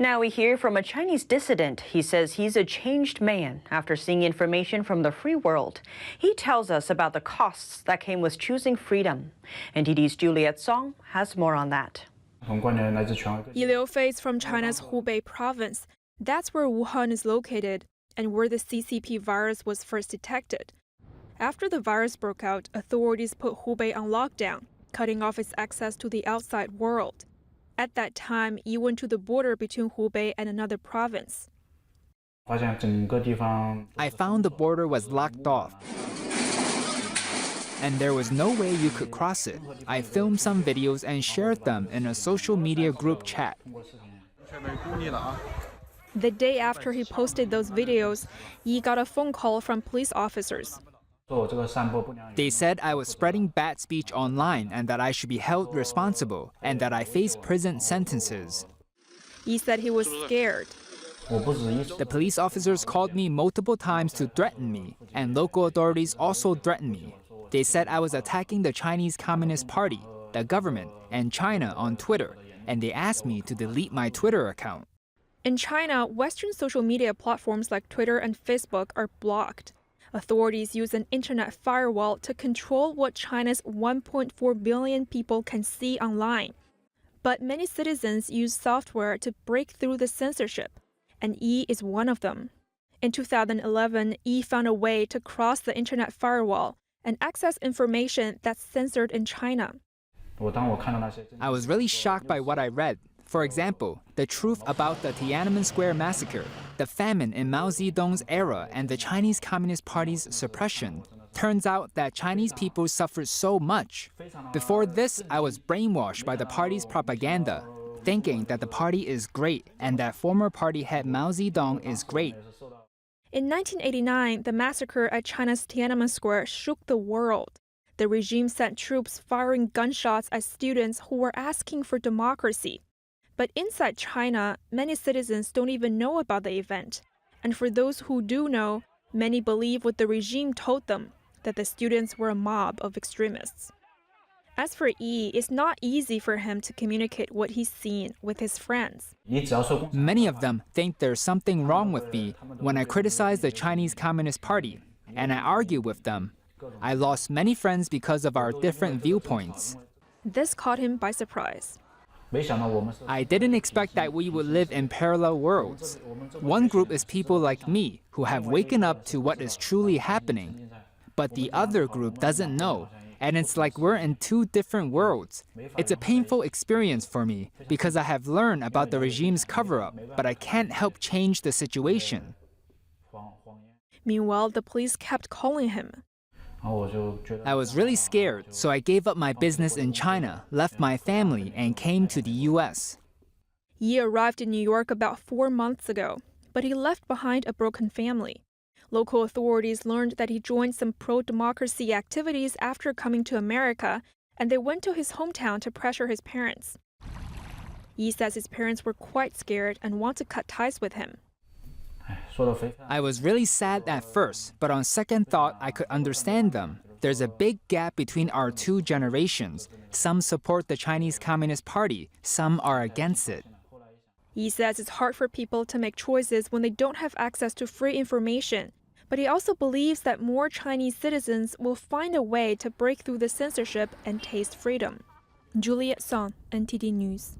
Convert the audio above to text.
Now we hear from a Chinese dissident. He says he's a changed man after seeing information from the free world. He tells us about the costs that came with choosing freedom. NTD's Juliet Song has more on that.易劉is from China's Hubei province. That's where Wuhan is located and where the CCP virus was first detected. After the virus broke out, authorities put Hubei on lockdown, cutting off its access to the outside world. At that time, Yi went to the border between Hubei and another province. I found the border was locked off, and there was no way you could cross it. I filmed some videos and shared them in a social media group chat. The day after he posted those videos, Yi got a phone call from police officers. They said I was spreading bad speech online and that I should be held responsible and that I face prison sentences. Yi said he was scared. The police officers called me multiple times to threaten me, and local authorities also threatened me. They said I was attacking the Chinese Communist Party, the government, and China on Twitter, and they asked me to delete my Twitter account. In China, Western social media platforms like Twitter and Facebook are blocked. Authorities use an internet firewall to control what China's 1.4 billion people can see online. But many citizens use software to break through the censorship, and Yi is one of them. In 2011, Yi found a way to cross the internet firewall and access information that's censored in China. I was really shocked by what I read. For example, the truth about the Tiananmen Square massacre, the famine in Mao Zedong's era, and the Chinese Communist Party's suppression. Turns out that Chinese people suffered so much. Before this, I was brainwashed by the party's propaganda, thinking that the party is great and that former party head Mao Zedong is great. In 1989, the massacre at China's Tiananmen Square shook the world. The regime sent troops firing gunshots at students who were asking for democracy. But inside China, many citizens don't even know about the event. And for those who do know, many believe what the regime told them, that the students were a mob of extremists. As for Yi, it's not easy for him to communicate what he's seen with his friends. Many of them think there's something wrong with me when I criticize the Chinese Communist Party, and I argue with them. I lost many friends because of our different viewpoints. This caught him by surprise. I didn't expect that we would live in parallel worlds. One group is people like me who have waken up to what is truly happening, but the other group doesn't know, and it's like we're in two different worlds. It's a painful experience for me because I have learned about the regime's cover-up, but I can't help change the situation. Meanwhile, the police kept calling him. I was really scared, so I gave up my business in China, left my family, and came to the U.S. Yi arrived in New York about 4 months ago, but he left behind a broken family. Local authorities learned that he joined some pro-democracy activities after coming to America, and they went to his hometown to pressure his parents. Yi says his parents were quite scared and want to cut ties with him. I was really sad at first, but on second thought, I could understand them. There's a big gap between our two generations. Some support the Chinese Communist Party, some are against it. Yi says it's hard for people to make choices when they don't have access to free information. But he also believes that more Chinese citizens will find a way to break through the censorship and taste freedom. Juliet Song, NTD News.